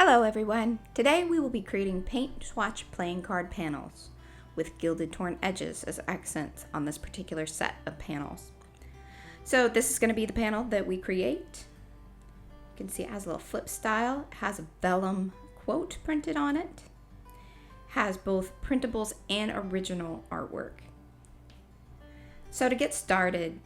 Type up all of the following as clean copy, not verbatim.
Hello everyone! Today we will be creating paint swatch playing card panels with gilded torn edges as accents on this particular set of panels. So this is going to be the panel that we create. You can see it has a little flip style, it has a Vellum quote printed on it, has both printables and original artwork. So to get started,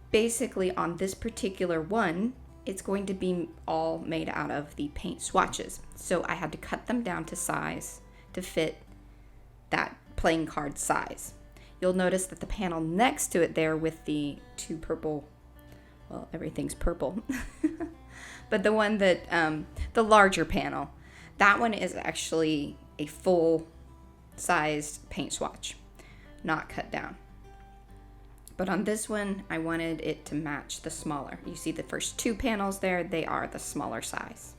basically on this particular one, it's going to be all made out of the paint swatches. So I had to cut them down to size to fit that playing card size. You'll notice that the panel next to it there with the two purple, well, everything's purple, but the one that, the larger panel, that one is actually a full-sized paint swatch, not cut down. But on this one, I wanted it to match the smaller. You see the first two panels there, they are the smaller size.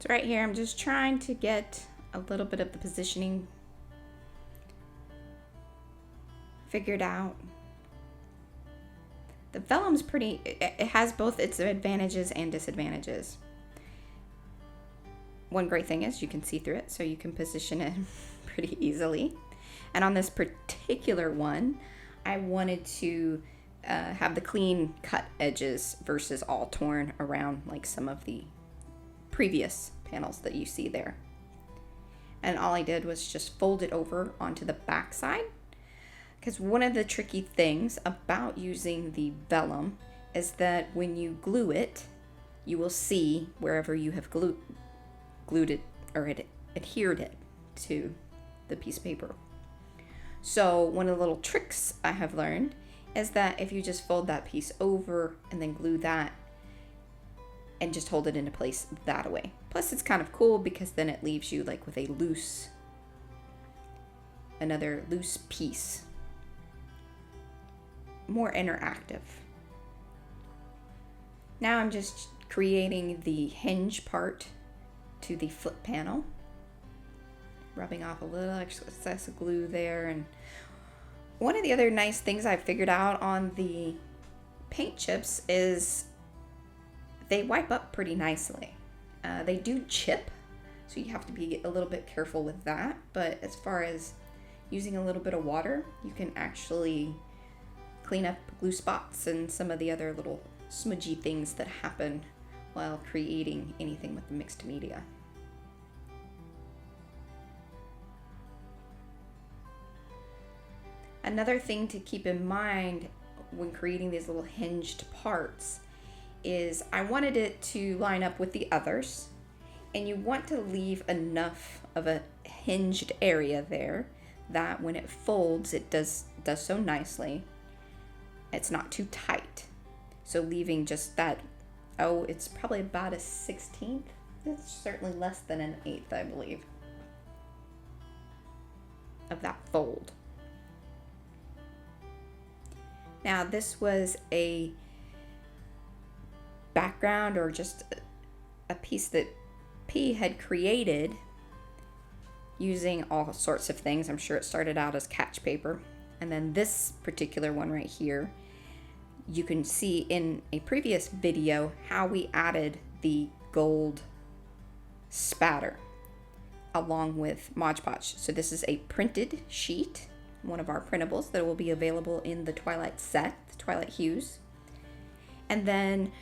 So right here, I'm just trying to get a little bit of the positioning figured out. The Vellum's pretty, it has both its advantages and disadvantages. One great thing is you can see through it, so you can position it pretty easily. And on this particular one, I wanted to have the clean cut edges versus all torn around like some of the previous panels that you see there. And all I did was just fold it over onto the back side, because one of the tricky things about using the Vellum is that when you glue it, you will see wherever you have glued it or adhered it to the piece of paper. So one of the little tricks I have learned is that if you just fold that piece over and then glue that and just hold it into place that way. Plus it's kind of cool because then it leaves you like with a another loose piece. More interactive. Now I'm just creating the hinge part to the flip panel. Rubbing off a little excess glue there. And one of the other nice things I figured out on the paint chips is they wipe up pretty nicely. They do chip, so you have to be a little bit careful with that. But as far as using a little bit of water, you can actually clean up glue spots and some of the other little smudgy things that happen while creating anything with the mixed media. Another thing to keep in mind when creating these little hinged parts is I wanted it to line up with the others, and you want to leave enough of a hinged area there that when it folds it does so nicely. It's not too tight, so leaving just that, it's probably about a 1/16. It's certainly less than an 1/8, I believe, of that fold. Now this was a background or just a piece that P had created using all sorts of things. I'm sure it started out as catch paper, and then this particular one right here, you can see in a previous video how we added the gold spatter along with Mod Podge. So this is a printed sheet, one of our printables that will be available in the Twilight set, the Twilight Hues, and then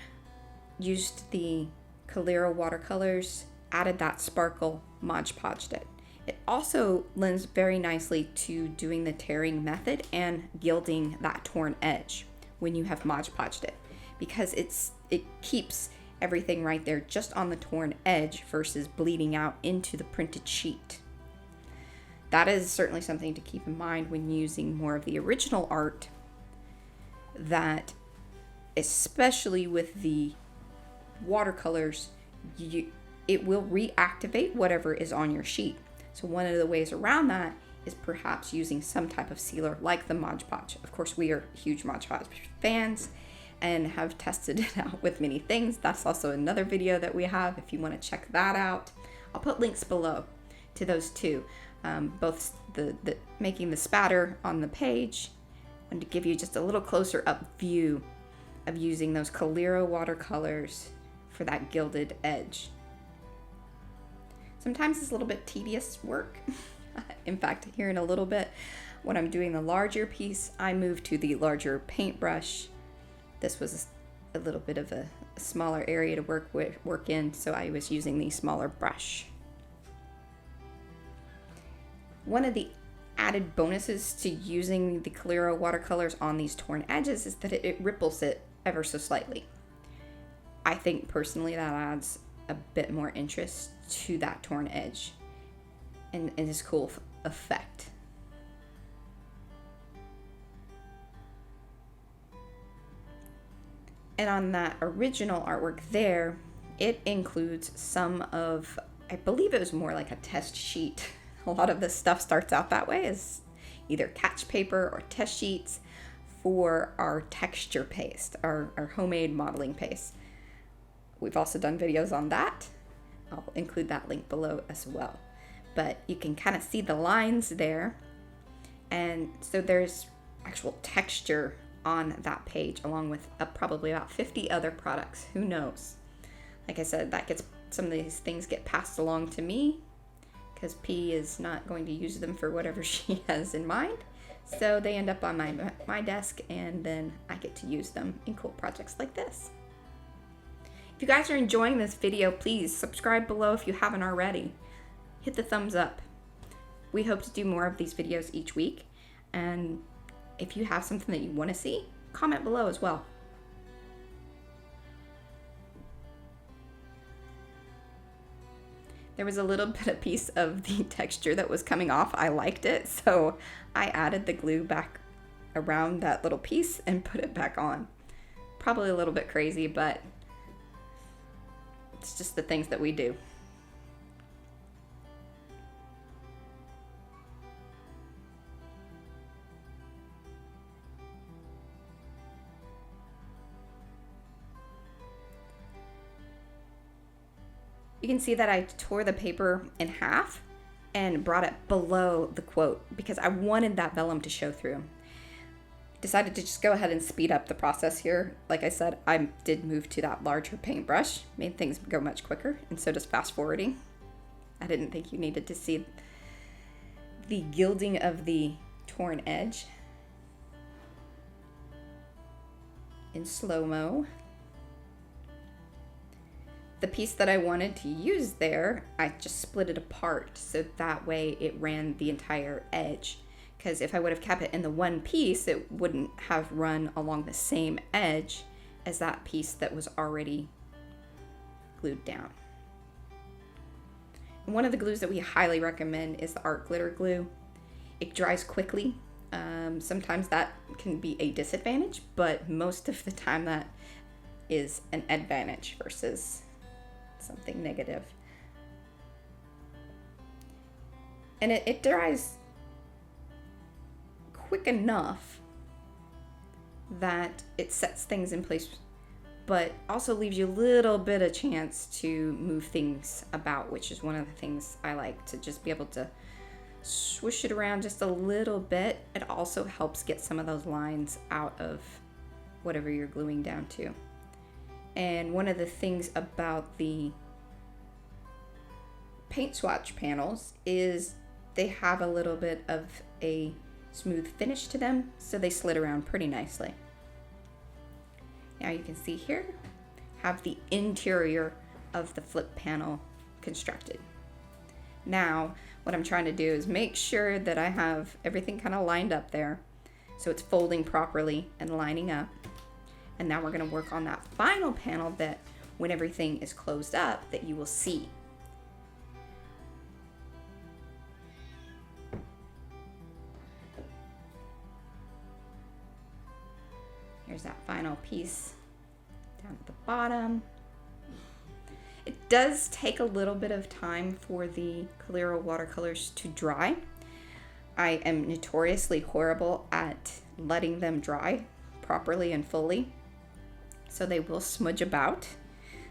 used the Coliro watercolors, added that sparkle, Mod Podged it. It also lends very nicely to doing the tearing method and gilding that torn edge when you have Mod Podged it, because it keeps everything right there just on the torn edge versus bleeding out into the printed sheet. That is certainly something to keep in mind when using more of the original art, that especially with the watercolors, it will reactivate whatever is on your sheet. So one of the ways around that is perhaps using some type of sealer like the Mod Podge. Of course, we are huge Mod Podge fans and have tested it out with many things. That's also another video that we have if you want to check that out. I'll put links below to those two, both the making the spatter on the page and to give you just a little closer up view of using those Coliro watercolors for that gilded edge. Sometimes it's a little bit tedious work. In fact, here in a little bit, when I'm doing the larger piece, I move to the larger paintbrush. This was a little bit of a smaller area to work in, so I was using the smaller brush. One of the added bonuses to using the Coliro watercolors on these torn edges is that it ripples it ever so slightly. I think personally that adds a bit more interest to that torn edge and is a cool effect. And on that original artwork there, it includes some of, I believe it was more like a test sheet. A lot of this stuff starts out that way, as either catch paper or test sheets for our texture paste, our homemade modeling paste. We've also done videos on that. I'll include that link below as well. But you can kind of see the lines there. And so there's actual texture on that page, along with probably about 50 other products. Who knows? Like I said, some of these things get passed along to me because P is not going to use them for whatever she has in mind. So they end up on my desk, and then I get to use them in cool projects like this. If you guys are enjoying this video, please subscribe below if you haven't already. Hit the thumbs up. We hope to do more of these videos each week, and if you have something that you want to see, comment below as well. There was a little bit of piece of the texture that was coming off. I liked it, so I added the glue back around that little piece and put it back on. Probably a little bit crazy, but it's just the things that we do. You can see that I tore the paper in half and brought it below the quote because I wanted that vellum to show through. Decided to just go ahead and speed up the process here. Like I said, I did move to that larger paintbrush, made things go much quicker, and so does fast forwarding. I didn't think you needed to see the gilding of the torn edge in slow-mo. The piece that I wanted to use there, I just split it apart so that way it ran the entire edge. Because if I would have kept it in the one piece, it wouldn't have run along the same edge as that piece that was already glued down. And one of the glues that we highly recommend is the art glitter glue. It dries quickly. Sometimes that can be a disadvantage, but most of the time that is an advantage versus something negative. And it dries quick enough that it sets things in place, but also leaves you a little bit of chance to move things about, which is one of the things I like, to just be able to swish it around just a little bit. It also helps get some of those lines out of whatever you're gluing down to. And one of the things about the paint swatch panels is they have a little bit of a smooth finish to them, so they slid around pretty nicely. Now you can see here, have the interior of the flip panel constructed. Now, what I'm trying to do is make sure that I have everything kind of lined up there, so it's folding properly and lining up. And now we're going to work on that final panel that when everything is closed up, that you will see. Here's that final piece down at the bottom. It does take a little bit of time for the Coliro watercolors to dry. I am notoriously horrible at letting them dry properly and fully, so they will smudge about.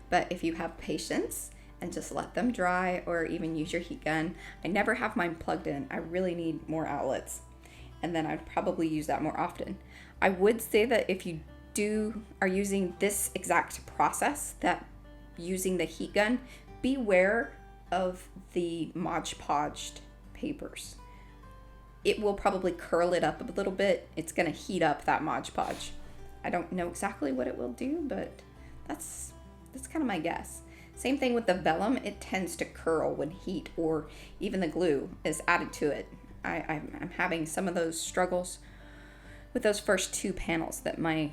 But if you have patience and just let them dry, or even use your heat gun. I never have mine plugged in. I really need more outlets, and then I'd probably use that more often. I would say that if you are using this exact process, that using the heat gun, beware of the Mod Podged papers. It will probably curl it up a little bit. It's going to heat up that Mod Podge. I don't know exactly what it will do, but that's kind of my guess. Same thing with the Vellum. It tends to curl when heat or even the glue is added to it. I'm having some of those struggles with those first two panels, that my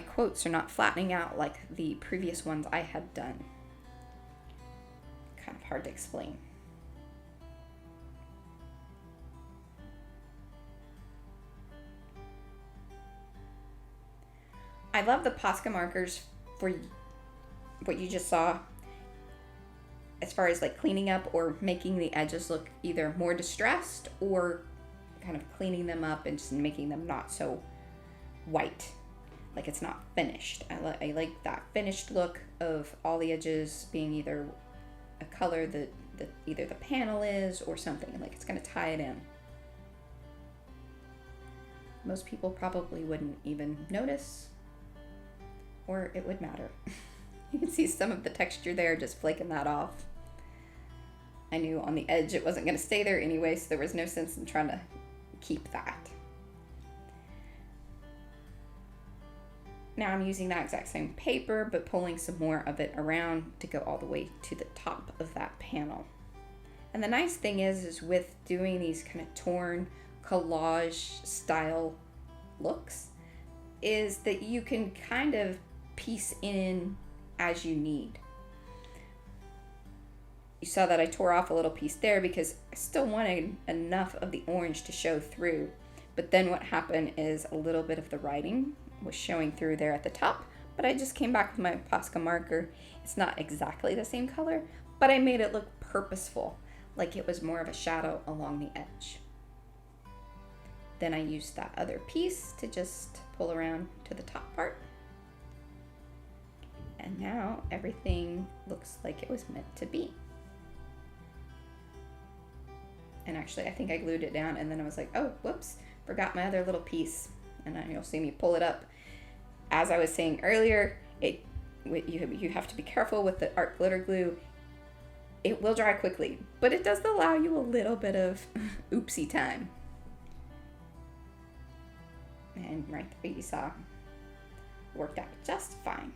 quotes are not flattening out like the previous ones I had done. Kind of hard to explain. I love the Posca markers for what you just saw, as far as like cleaning up or making the edges look either more distressed or kind of cleaning them up and just making them not so white, like it's not finished. I like that finished look of all the edges being either a color that either the panel is or something, like it's going to tie it in. Most people probably wouldn't even notice, or it would matter. You can see some of the texture there, just flaking that off. I knew on the edge it wasn't going to stay there anyway, so there was no sense in trying to keep that. Now I'm using that exact same paper, but pulling some more of it around to go all the way to the top of that panel. And the nice thing is with doing these kind of torn collage style looks, is that you can kind of piece in as you need. You saw that I tore off a little piece there because I still wanted enough of the orange to show through. But then what happened is a little bit of the writing was showing through there at the top, but I just came back with my Posca marker. It's not exactly the same color, but I made it look purposeful, like it was more of a shadow along the edge. Then I used that other piece to just pull around to the top part. And now everything looks like it was meant to be. And actually, I think I glued it down, and then I was like, oh, whoops, forgot my other little piece. And then you'll see me pull it up. As I was saying earlier, you have to be careful with the art glitter glue. It will dry quickly, but it does allow you a little bit of oopsie time. And right there you saw, worked out just fine.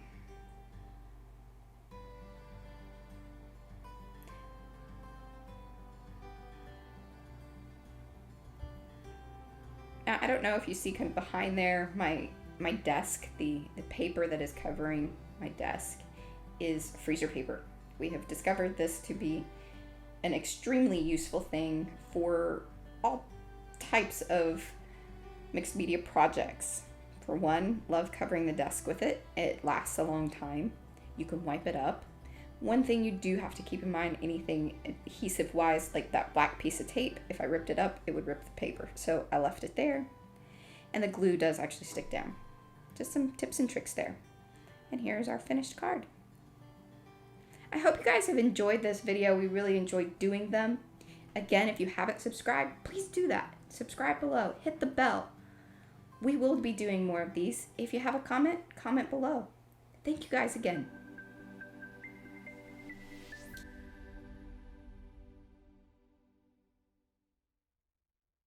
Now, I don't know if you see kind of behind there, my desk, the paper that is covering my desk is freezer paper. We have discovered this to be an extremely useful thing for all types of mixed media projects. For one, love covering the desk with it. It lasts a long time. You can wipe it up. One thing you do have to keep in mind, anything adhesive wise, like that black piece of tape, if I ripped it up, it would rip the paper. So I left it there. And the glue does actually stick down. Just some tips and tricks there. And here's our finished card. I hope you guys have enjoyed this video. We really enjoyed doing them. Again, if you haven't subscribed, please do that. Subscribe below, hit the bell. We will be doing more of these. If you have a comment, comment below. Thank you guys again.